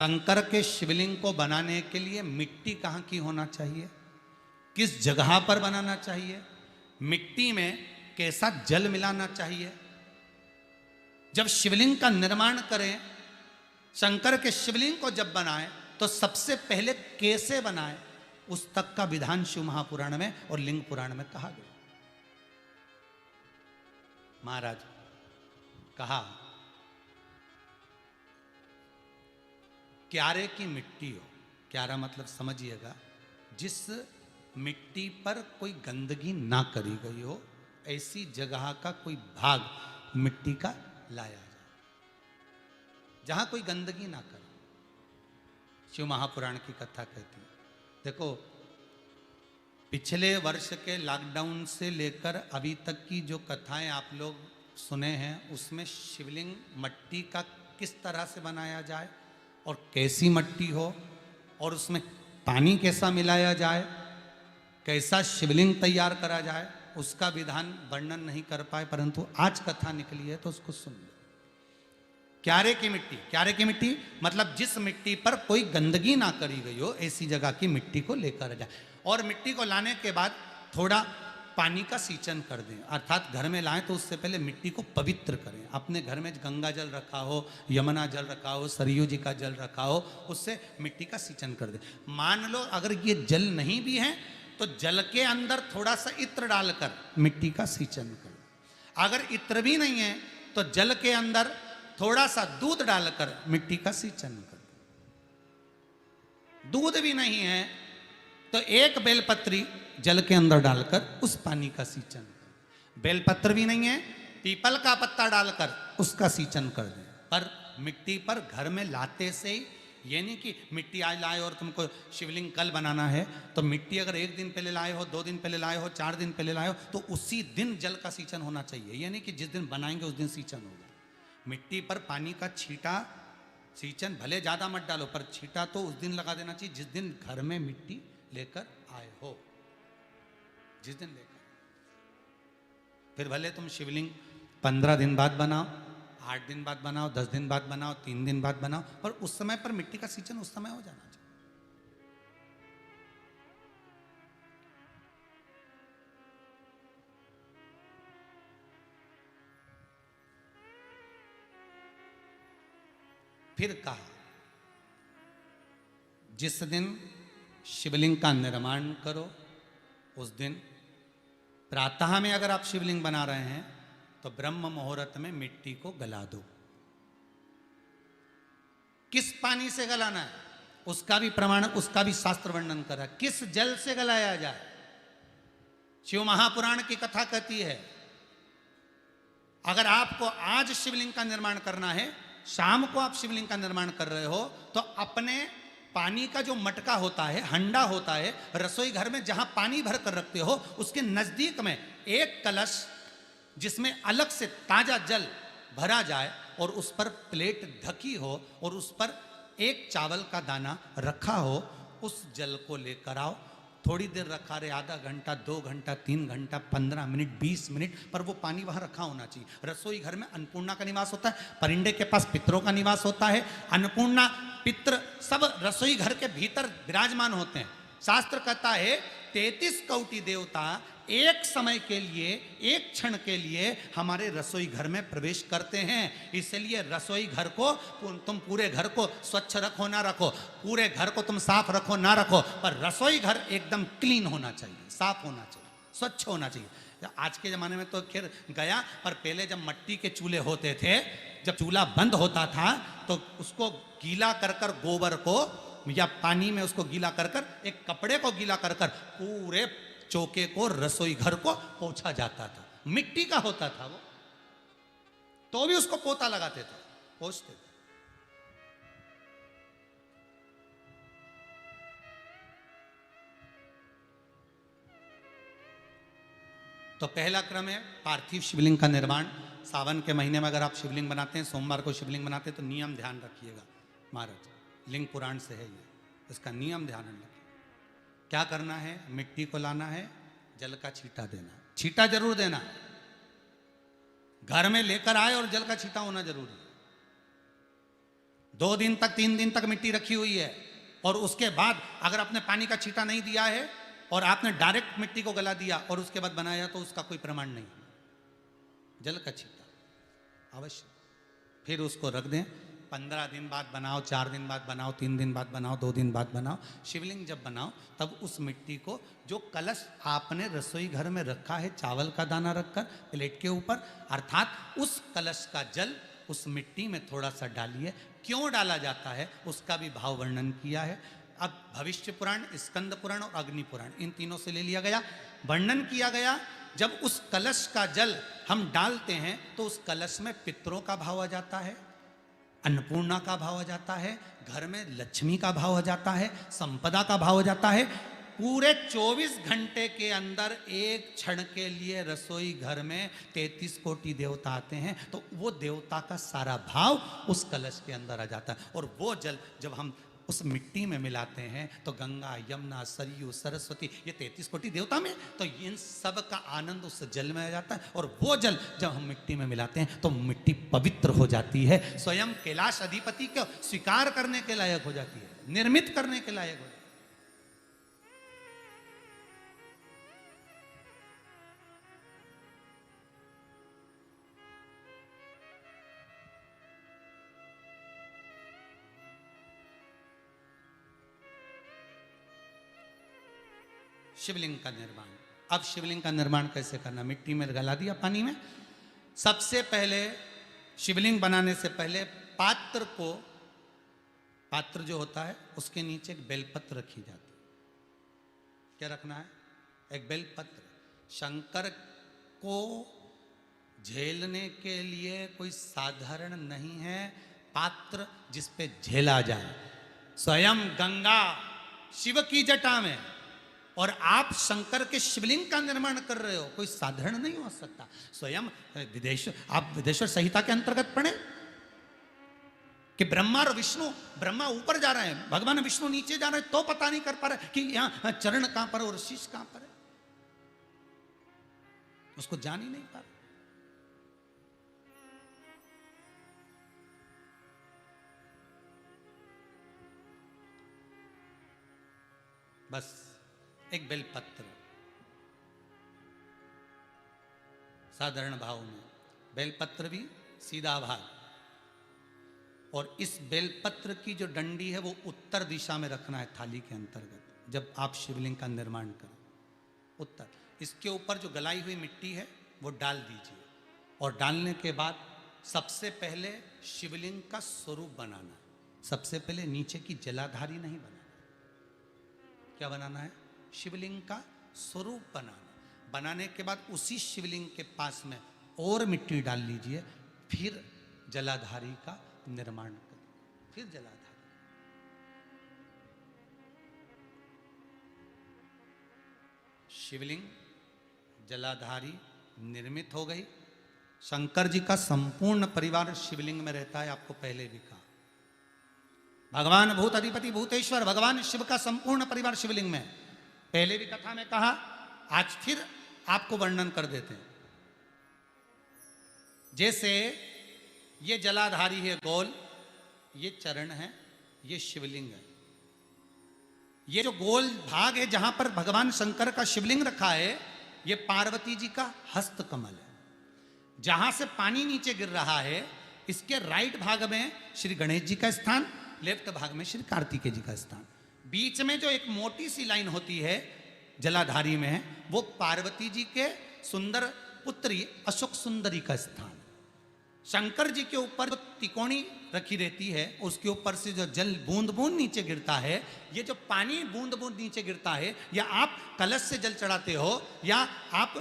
शंकर के शिवलिंग को बनाने के लिए मिट्टी कहाँ की होना चाहिए, किस जगह पर बनाना चाहिए, मिट्टी में कैसा जल मिलाना चाहिए। जब शिवलिंग का निर्माण करें, शंकर के शिवलिंग को जब बनाएं तो सबसे पहले कैसे बनाएं, उस तक का विधान शिव महापुराण में और लिंग पुराण में कहा गया। महाराज कहा क्यारे की मिट्टी हो, क्यारा मतलब समझिएगा जिस मिट्टी पर कोई गंदगी ना करी गई हो, ऐसी जगह का कोई भाग मिट्टी का लाया जाए जहां कोई गंदगी ना करे। शिव महापुराण की कथा कहती है। देखो, पिछले वर्ष के लॉकडाउन से लेकर अभी तक की जो कथाएं आप लोग सुने हैं, उसमें शिवलिंग मट्टी का किस तरह से बनाया जाए और कैसी मट्टी हो और उसमें पानी कैसा मिलाया जाए, कैसा शिवलिंग तैयार करा जाए, उसका विधान वर्णन नहीं कर पाए, परंतु आज कथा निकली है तो उसको सुन लो। क्यारे की मिट्टी, क्यारे की मिट्टी मतलब जिस मिट्टी पर कोई गंदगी ना करी गई हो, ऐसी जगह की मिट्टी को लेकर जाए। और मिट्टी को लाने के बाद थोड़ा पानी का सींचन कर दें, अर्थात घर में लाएं तो उससे पहले मिट्टी को पवित्र करें। अपने घर में गंगा जल रखा हो, यमुना जल रखा हो, सरयू जी का जल रखा हो, उससे मिट्टी का सींचन कर दें। मान लो अगर ये जल नहीं भी है तो जल के अंदर थोड़ा सा इत्र डालकर मिट्टी का सींचन कर। अगर इत्र भी नहीं है तो जल के अंदर थोड़ा सा दूध डालकर मिट्टी का सींचन कर। दूध भी नहीं है तो एक बेलपत्री जल के अंदर डालकर उस पानी का सींचन कर। बेलपत्र भी नहीं है, पीपल का पत्ता डालकर उसका सींचन कर दें। पर मिट्टी पर घर में लाते से ही, ये नहीं कि मिट्टी आज लाए और तुमको शिवलिंग कल बनाना है, तो मिट्टी अगर एक दिन पहले लाए हो, 2 दिन पहले लाए हो, 4 दिन पहले लाए हो, तो उसी दिन जल का सींचन होना चाहिए। ये नहीं कि जिस दिन बनाएंगे उस दिन सींचन होगा। मिट्टी पर पानी का छींटा, सींचन भले ज़्यादा मत डालो, पर छींटा तो उस दिन लगा देना चाहिए जिस दिन घर में मिट्टी लेकर आए हो, जिस दिन लेकर। फिर भले तुम शिवलिंग 15 दिन बाद बनाओ, 8 दिन बाद बनाओ, 10 दिन बाद बनाओ, 3 दिन बाद बनाओ, पर उस समय पर मिट्टी का सींचन उस समय हो जाना चाहिए। फिर कहा जिस दिन शिवलिंग का निर्माण करो उस दिन प्रातः में अगर आप शिवलिंग बना रहे हैं तो ब्रह्म मुहूर्त में मिट्टी को गला दो। किस पानी से गलाना है उसका भी प्रमाण, उसका भी शास्त्र वर्णन करा। किस जल से गलाया जाए, शिव महापुराण की कथा कहती है अगर आपको आज शिवलिंग का निर्माण करना है, शाम को आप शिवलिंग का निर्माण कर रहे हो, तो अपने पानी का जो मटका होता है, हंडा होता है, रसोई घर में जहां पानी भर कर रखते हो, उसके नजदीक में एक कलश जिसमें अलग से ताजा जल भरा जाए और उस पर प्लेट ढकी हो और उस पर एक चावल का दाना रखा हो, उस जल को लेकर आओ। थोड़ी देर रखा रहे, आधा घंटा, 2 घंटा, 3 घंटा, 15 मिनट, 20 मिनट, पर वो पानी वहां रखा होना चाहिए। रसोई घर में अन्नपूर्णा का निवास होता है, परिंदे के पास पितरों का निवास होता है। अन्नपूर्णा, पित्र सब रसोई घर के भीतर विराजमान होते हैं। शास्त्र कहता है 33 कोटि देवता एक समय के लिए, एक क्षण के लिए हमारे रसोई घर में प्रवेश करते हैं। इसलिए रसोई घर को तुम पूरे घर को स्वच्छ रखो ना रखो, पूरे घर को तुम साफ रखो ना रखो, पर रसोई घर एकदम क्लीन होना चाहिए, साफ होना चाहिए, स्वच्छ होना चाहिए। आज के ज़माने में तो खैर गया, पर पहले जब मट्टी के चूल्हे होते थे, जब चूल्हा बंद होता था तो उसको गीला कर कर, गोबर को या पानी में उसको गीला कर कर, एक कपड़े को गीला कर कर पूरे चौके को, रसोई घर को पोंछा जाता था। मिट्टी का होता था वो, तो भी उसको पोता लगाते थे, पोंछते थे। तो पहला क्रम है पार्थिव शिवलिंग का निर्माण। सावन के महीने में अगर आप शिवलिंग बनाते हैं, सोमवार को शिवलिंग बनाते हैं, तो नियम ध्यान रखिएगा महाराज, लिंग पुराण से है ये, इसका नियम ध्यान रखिए। क्या करना है, मिट्टी को लाना है, जल का छींटा देना, छींटा जरूर देना, घर में लेकर आए और जल का छींटा होना जरूरी है। 2 दिन तक 3 दिन तक मिट्टी रखी हुई है, और उसके बाद अगर आपने पानी का छींटा नहीं दिया है और आपने डायरेक्ट मिट्टी को गला दिया और उसके बाद बनाया, तो उसका कोई प्रमाण नहीं। जल का छींटा अवश्य। फिर उसको रख दें, 15 दिन बाद बनाओ, 4 दिन बाद बनाओ, 3 दिन बाद बनाओ, 2 दिन बाद बनाओ। शिवलिंग जब बनाओ तब उस मिट्टी को, जो कलश आपने रसोई घर में रखा है चावल का दाना रखकर प्लेट के ऊपर, अर्थात उस कलश का जल उस मिट्टी में थोड़ा सा डालिए। क्यों डाला जाता है उसका भी भाव वर्णन किया है। अब भविष्य पुराण, स्कंद पुराण और अग्नि पुराण, इन तीनों से ले लिया गया। वर्णन किया गया, जब उस कलश का जल हम डालते हैं तो उस कलश में पितरों का भाव आ जाता है, अन्नपूर्णा का भाव आ जाता है, घर में लक्ष्मी का भाव आ जाता है, संपदा का भाव आ जाता है। पूरे 24 घंटे के अंदर एक क्षण के लिए रसोई घर में 33 कोटि देवता आते हैं, तो वो देवता का सारा भाव उस कलश के अंदर आ जाता है। और वो जल जब हम उस मिट्टी में मिलाते हैं तो गंगा, यमुना, सरयू, सरस्वती, ये 33 कोटि देवता में, तो इन सब का आनंद उस जल में आ जाता है। और वो जल जब हम मिट्टी में मिलाते हैं तो मिट्टी पवित्र हो जाती है, स्वयं कैलाश अधिपति को स्वीकार करने के लायक हो जाती है, निर्मित करने के लायक हो जाती है। शिवलिंग का निर्माण। अब शिवलिंग का निर्माण कैसे करना? मिट्टी में गला दिया पानी में। सबसे पहले शिवलिंग बनाने से पहले पात्र को, पात्र जो होता है उसके नीचे एक बेलपत्र रखी जाती है। क्या रखना है? एक बेलपत्र। शंकर को झेलने के लिए कोई साधारण नहीं है पात्र जिस पे झेला जाए। स्वयं गंगा शिव की जटा में, और आप शंकर के शिवलिंग का निर्माण कर रहे हो, कोई साधारण नहीं हो सकता। स्वयं आप विदेश्वर संहिता के अंतर्गत पढ़े कि ब्रह्मा और विष्णु, ब्रह्मा ऊपर जा रहे हैं, भगवान विष्णु नीचे जा रहे हैं, तो पता नहीं कर पा रहे कि यहां चरण कहां पर और शीश कहां पर है, उसको जान ही नहीं पा रहे। बस एक बेलपत्र, साधारण भाव में बेलपत्र भी सीधा भाग, और इस बेलपत्र की जो डंडी है वो उत्तर दिशा में रखना है थाली के अंतर्गत। जब आप शिवलिंग का निर्माण करें उत्तर, इसके ऊपर जो गलाई हुई मिट्टी है वो डाल दीजिए, और डालने के बाद सबसे पहले शिवलिंग का स्वरूप बनाना है। सबसे पहले नीचे की जलाधारी नहीं बनाना, क्या बनाना है? शिवलिंग का स्वरूप बनाना। बनाने के बाद उसी शिवलिंग के पास में और मिट्टी डाल लीजिए, फिर जलाधारी का निर्माण करिए। फिर जलाधारी, शिवलिंग जलाधारी निर्मित हो गई। शंकर जी का संपूर्ण परिवार शिवलिंग में रहता है, आपको पहले भी कहा। भगवान भूत अधिपति भूतेश्वर, भगवान शिव का संपूर्ण परिवार शिवलिंग में, पहले भी कथा में कहा, आज फिर आपको वर्णन कर देते हैं। जैसे ये जलाधारी है गोल, ये चरण है, ये शिवलिंग है। ये जो गोल भाग है जहां पर भगवान शंकर का शिवलिंग रखा है, ये पार्वती जी का हस्त कमल है। जहां से पानी नीचे गिर रहा है, इसके राइट भाग में श्री गणेश जी का स्थान, लेफ्ट भाग में श्री कार्तिकेय जी का स्थान। बीच में जो एक मोटी सी लाइन होती है जलाधारी में, वो पार्वती जी के सुंदर पुत्री अशोक सुंदरी का स्थान। शंकर जी के ऊपर जो तिकोनी रखी रहती है, उसके ऊपर से जो जल बूंद बूंद नीचे गिरता है, ये जो पानी बूंद बूंद नीचे गिरता है, या आप कलश से जल चढ़ाते हो या आप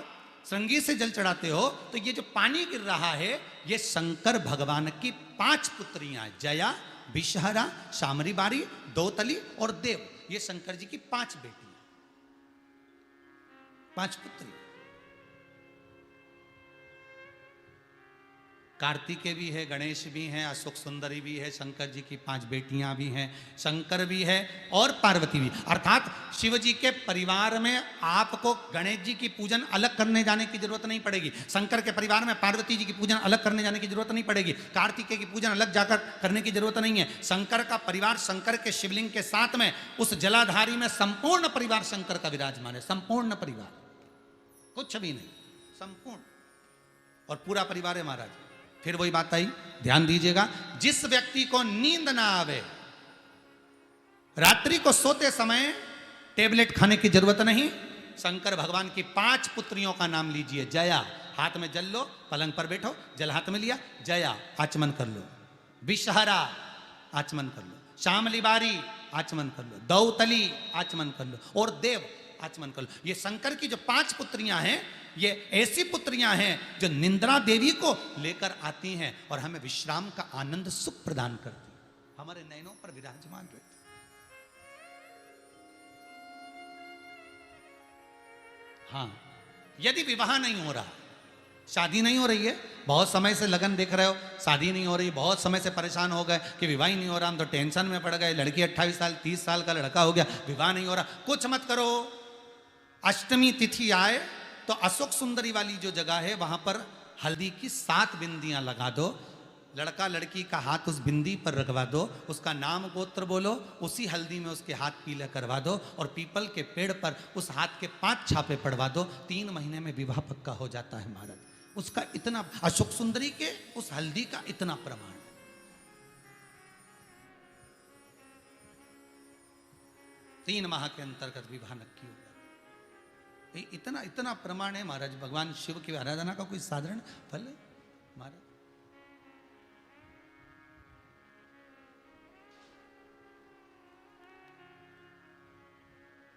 श्रृंगी से जल चढ़ाते हो, तो ये जो पानी गिर रहा है, ये शंकर भगवान की 5 पुत्रियां, जया, विषहरा, शामरी बारी, दोतली और देव, ये शंकर जी की 5 बेटी, 5 पुत्री। कार्तिकेय भी है, गणेश भी हैं, अशोक सुंदरी भी है, शंकर जी की 5 बेटियां भी हैं, शंकर भी है और पार्वती भी। अर्थात शिव जी के परिवार में आपको गणेश जी की पूजन अलग करने जाने की जरूरत नहीं पड़ेगी, शंकर के परिवार में पार्वती जी की पूजन अलग करने जाने की जरूरत नहीं पड़ेगी, कार्तिकेय की पूजन अलग जाकर करने की जरूरत नहीं है। शंकर का परिवार शंकर के शिवलिंग के साथ में उस जलाधारी में संपूर्ण परिवार शंकर का विराजमान है, संपूर्ण परिवार, कुछ भी नहीं, संपूर्ण और पूरा परिवार है महाराज। फिर वही बात आई, ध्यान दीजिएगा, जिस व्यक्ति को नींद ना आवे, रात्रि को सोते समय टेबलेट खाने की जरूरत नहीं, शंकर भगवान की 5 पुत्रियों का नाम लीजिए। जया, हाथ में जल लो, पलंग पर बैठो, जल हाथ में लिया, जया आचमन कर लो, विषहरा आचमन कर लो, शामली बारी आचमन कर लो, दौतली आचमन कर लो और देव आचमन कर लो। ये शंकर की जो 5 पुत्रियां हैं, ये ऐसी पुत्रियां हैं जो निंद्रा देवी को लेकर आती हैं और हमें विश्राम का आनंद सुख प्रदान करती हैं, हमारे नयनों पर विराजमान रहती। हाँ, यदि विवाह नहीं हो रहा, शादी नहीं हो रही है, बहुत समय से लगन देख रहे हो, शादी नहीं हो रही, बहुत समय से परेशान हो गए कि विवाह ही नहीं हो रहा, हम तो टेंशन में पड़ गए, लड़की 28 साल 30 साल का लड़का हो गया, विवाह नहीं हो रहा, कुछ मत करो। अष्टमी तिथि आए तो अशोक सुंदरी वाली जो जगह है वहां पर हल्दी की 7 बिंदियां लगा दो, लड़का लड़की का हाथ उस बिंदी पर रखवा दो, उसका नाम गोत्र बोलो, उसी हल्दी में उसके हाथ पीले करवा दो और पीपल के पेड़ पर उस हाथ के 5 छापे पड़वा दो, 3 महीने में विवाह पक्का हो जाता है महाराज। उसका इतना, अशोक सुंदरी के उस हल्दी का इतना प्रमाण, 3 माह के अंतर्गत विवाह नक्की होगा। इतना इतना प्रमाण है महाराज, भगवान शिव की आराधना का कोई साधारण फल है महाराज।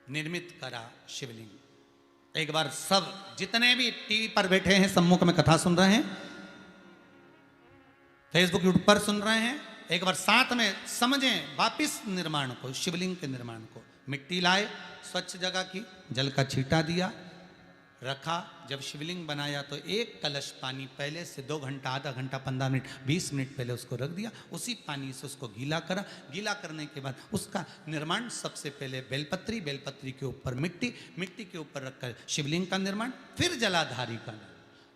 निर्मित करा शिवलिंग। एक बार सब जितने भी टीवी पर बैठे हैं, सम्मुख में कथा सुन रहे हैं, फेसबुक यूट्यूब पर सुन रहे हैं, एक बार साथ में समझें वापिस निर्माण को, शिवलिंग के निर्माण को। मिट्टी लाए, स्वच्छ जगह की, जल का छींटा दिया, रखा। जब शिवलिंग बनाया तो 1 कलश पानी पहले से 2 घंटा, आधा घंटा, 15 मिनट, 20 मिनट पहले उसको रख दिया, उसी पानी से उसको गीला करा। गीला करने के बाद उसका निर्माण सबसे पहले बेलपत्री, बेलपत्री के ऊपर मिट्टी, मिट्टी के ऊपर रखकर शिवलिंग का निर्माण, फिर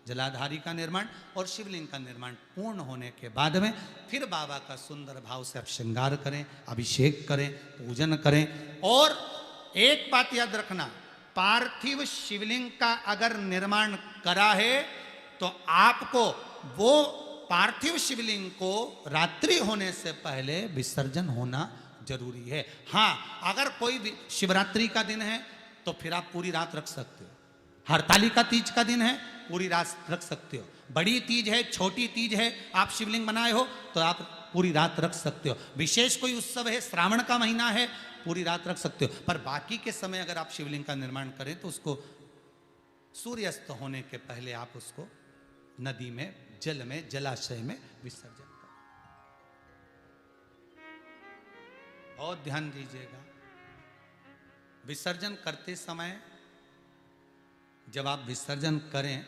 जलाधारी का निर्माण और शिवलिंग का निर्माण पूर्ण होने के बाद में फिर बाबा का सुंदर भाव से आप श्रृंगार करें, अभिषेक करें, पूजन करें। और एक बात याद रखना, पार्थिव शिवलिंग का अगर निर्माण करा है तो आपको वो पार्थिव शिवलिंग को रात्रि होने से पहले विसर्जन होना जरूरी है। हाँ, अगर कोई भी शिवरात्रि का दिन है तो फिर आप पूरी रात रख सकते हो, हरतालिका तीज का दिन है पूरी रात रख सकते हो, बड़ी तीज है, छोटी तीज है, आप शिवलिंग बनाए हो तो आप पूरी रात रख सकते हो, विशेष कोई उत्सव है, श्रावण का महीना है, पूरी रात रख सकते हो। पर बाकी के समय अगर आप शिवलिंग का निर्माण करें तो उसको सूर्यास्त होने के पहले आप उसको नदी में, जल में, जलाशय में विसर्जन करें। बहुत ध्यान दीजिएगा, विसर्जन करते समय जब आप विसर्जन करें,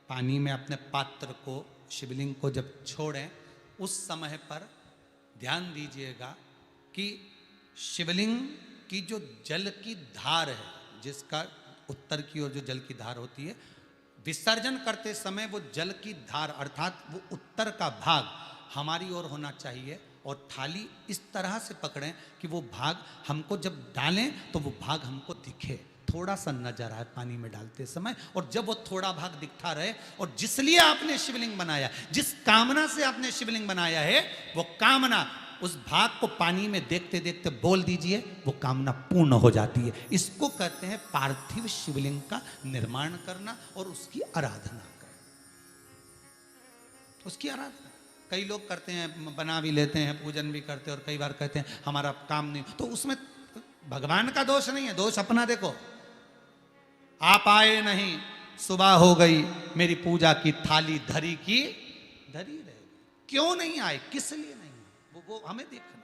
पानी में अपने पात्र को, शिवलिंग को जब छोड़ें, उस समय पर ध्यान दीजिएगा कि शिवलिंग की जो जल की धार है, जिसका उत्तर की ओर जो जल की धार होती है, विसर्जन करते समय वो जल की धार अर्थात वो उत्तर का भाग हमारी ओर होना चाहिए और थाली इस तरह से पकड़ें कि वो भाग हमको जब डालें तो वो भाग हमको दिखे, थोड़ा सा नजर आए पानी में डालते समय। और जब वो थोड़ा भाग दिखता रहे, और जिस लिए आपने शिवलिंग बनाया, जिस कामना से आपने शिवलिंग बनाया है, वो कामना उस भाग को पानी में देखते देखते बोल दीजिए, वो कामना पूर्ण हो जाती है। इसको कहते हैं पार्थिव शिवलिंग का निर्माण करना और उसकी आराधना करना, उसकी आराधना। कई लोग करते हैं, बना भी लेते हैं, पूजन भी करते हैं, और कई बार कहते हैं हमारा काम नहीं, तो उसमें भगवान का दोष नहीं है, दोष अपना देखो। आप आए नहीं, सुबह हो गई, मेरी पूजा की थाली धरी की धरी रहे, क्यों नहीं आए, किस लिए नहीं, वो हमें देखना।